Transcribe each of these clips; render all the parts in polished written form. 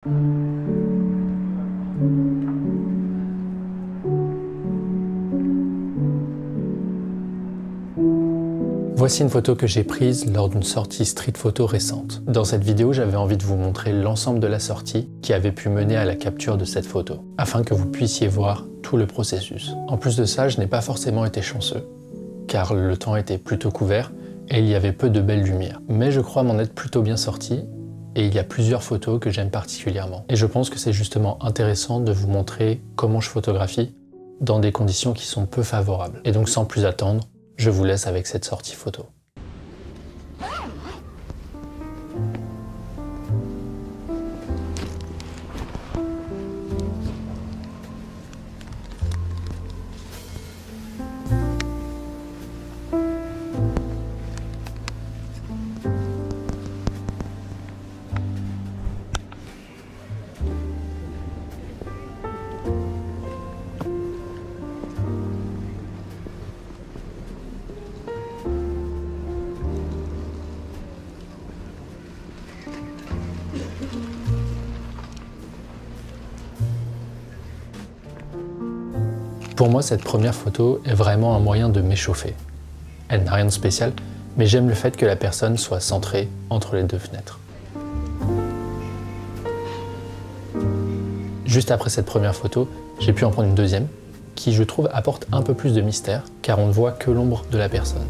Voici une photo que j'ai prise lors d'une sortie street photo récente. Dans cette vidéo, j'avais envie de vous montrer l'ensemble de la sortie qui avait pu mener à la capture de cette photo, afin que vous puissiez voir tout le processus. En plus de ça, je n'ai pas forcément été chanceux, car le temps était plutôt couvert et il y avait peu de belles lumières. Mais je crois m'en être plutôt bien sorti, et il y a plusieurs photos que j'aime particulièrement. Et je pense que c'est justement intéressant de vous montrer comment je photographie dans des conditions qui sont peu favorables. Et donc sans plus attendre, je vous laisse avec cette sortie photo. Pour moi, cette première photo est vraiment un moyen de m'échauffer. Elle n'a rien de spécial, mais j'aime le fait que la personne soit centrée entre les deux fenêtres. Juste après cette première photo, j'ai pu en prendre une deuxième, qui je trouve apporte un peu plus de mystère, car on ne voit que l'ombre de la personne.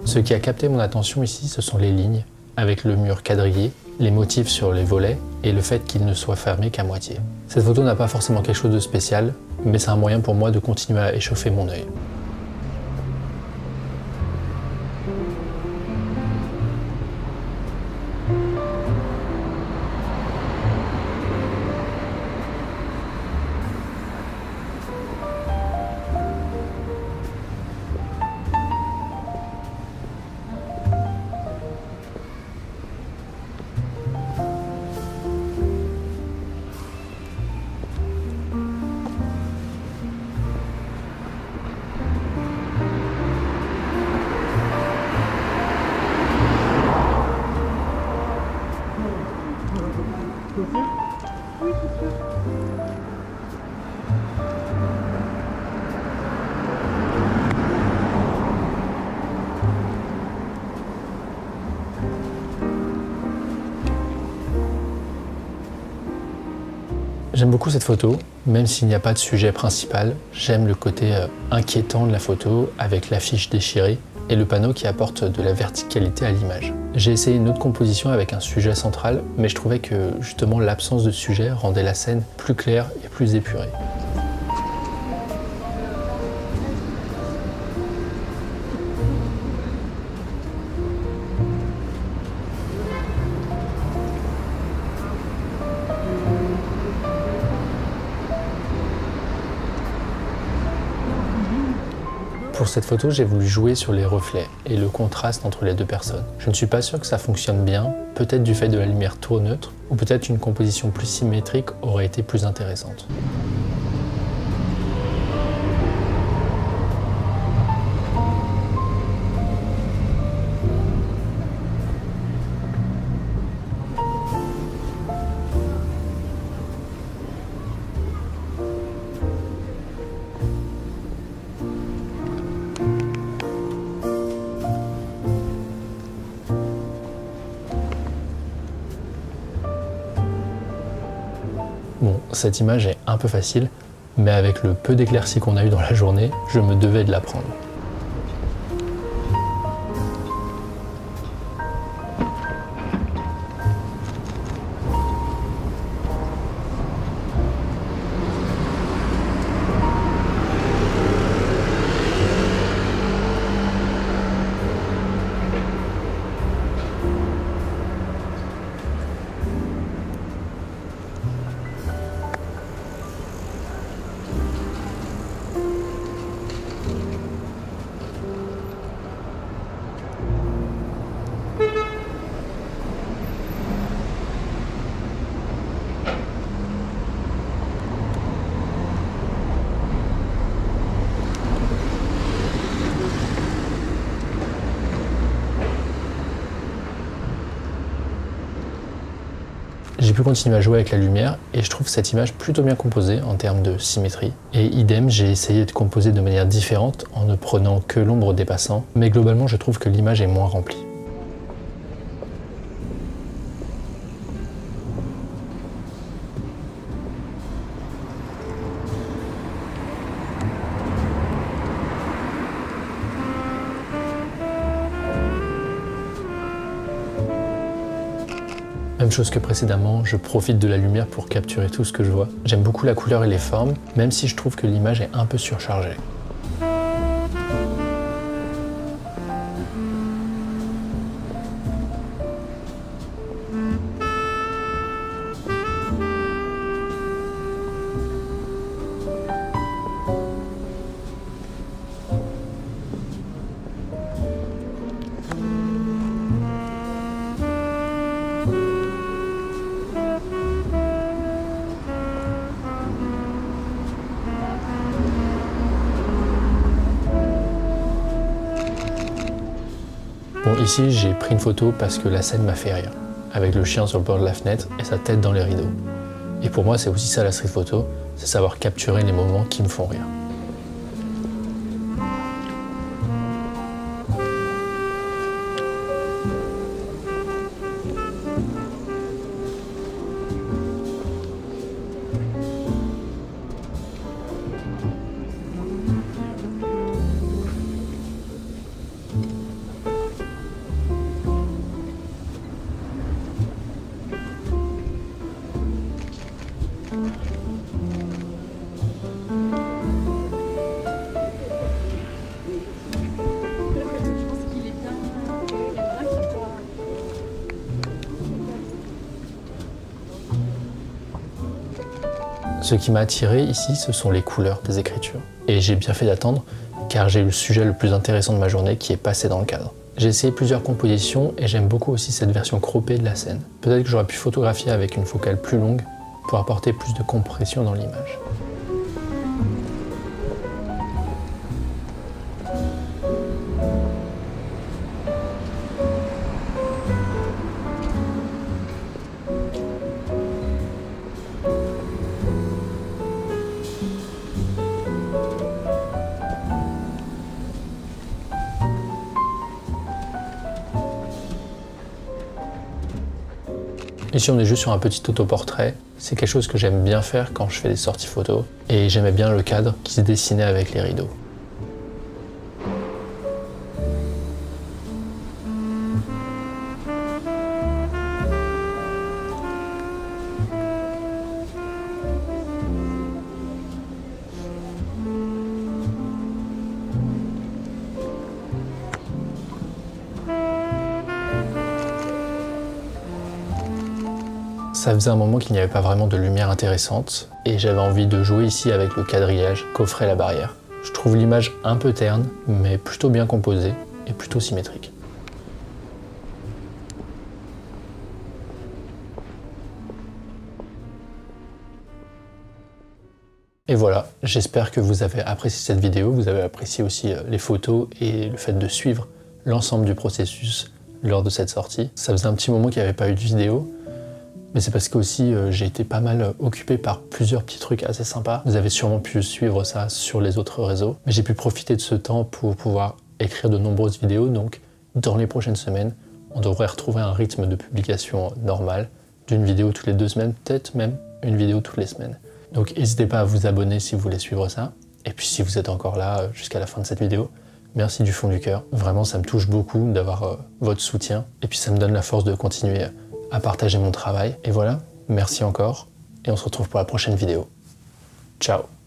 Ce qui a capté mon attention ici, ce sont les lignes, avec le mur quadrillé, les motifs sur les volets et le fait qu'il ne soit fermé qu'à moitié. Cette photo n'a pas forcément quelque chose de spécial, mais c'est un moyen pour moi de continuer à échauffer mon œil. J'aime beaucoup cette photo, même s'il n'y a pas de sujet principal. J'aime le côté inquiétant de la photo avec l'affiche déchirée et le panneau qui apporte de la verticalité à l'image. J'ai essayé une autre composition avec un sujet central, mais je trouvais que justement l'absence de sujet rendait la scène plus claire et plus épurée. Pour cette photo, j'ai voulu jouer sur les reflets et le contraste entre les deux personnes. Je ne suis pas sûr que ça fonctionne bien, peut-être du fait de la lumière trop neutre, ou peut-être une composition plus symétrique aurait été plus intéressante. Bon, cette image est un peu facile, mais avec le peu d'éclaircies qu'on a eu dans la journée, je me devais de la prendre. J'ai pu continuer à jouer avec la lumière et je trouve cette image plutôt bien composée en termes de symétrie. Et idem, j'ai essayé de composer de manière différente en ne prenant que l'ombre des passants, mais globalement je trouve que l'image est moins remplie. Même chose que précédemment, je profite de la lumière pour capturer tout ce que je vois. J'aime beaucoup la couleur et les formes, même si je trouve que l'image est un peu surchargée. Bon, ici j'ai pris une photo parce que la scène m'a fait rire, avec le chien sur le bord de la fenêtre et sa tête dans les rideaux. Et pour moi c'est aussi ça la street photo, c'est savoir capturer les moments qui me font rire. Ce qui m'a attiré ici, ce sont les couleurs des écritures. Et j'ai bien fait d'attendre, car j'ai eu le sujet le plus intéressant de ma journée qui est passé dans le cadre. J'ai essayé plusieurs compositions et j'aime beaucoup aussi cette version croppée de la scène. Peut-être que j'aurais pu photographier avec une focale plus longue pour apporter plus de compression dans l'image. Ici on est juste sur un petit autoportrait, c'est quelque chose que j'aime bien faire quand je fais des sorties photos et j'aimais bien le cadre qui se dessinait avec les rideaux. Ça faisait un moment qu'il n'y avait pas vraiment de lumière intéressante et j'avais envie de jouer ici avec le quadrillage qu'offrait la barrière. Je trouve l'image un peu terne, mais plutôt bien composée et plutôt symétrique. Et voilà, j'espère que vous avez apprécié cette vidéo, vous avez apprécié aussi les photos et le fait de suivre l'ensemble du processus lors de cette sortie. Ça faisait un petit moment qu'il n'y avait pas eu de vidéo, mais c'est parce que aussi j'ai été pas mal occupé par plusieurs petits trucs assez sympas. Vous avez sûrement pu suivre ça sur les autres réseaux. Mais j'ai pu profiter de ce temps pour pouvoir écrire de nombreuses vidéos. Donc dans les prochaines semaines, on devrait retrouver un rythme de publication normal, d'une vidéo toutes les 2 semaines, peut-être même une vidéo toutes les semaines. Donc n'hésitez pas à vous abonner si vous voulez suivre ça. Et puis si vous êtes encore là jusqu'à la fin de cette vidéo, merci du fond du cœur. Vraiment ça me touche beaucoup d'avoir votre soutien. Et puis ça me donne la force de continuer à partager mon travail. Et voilà, merci encore, et on se retrouve pour la prochaine vidéo. Ciao!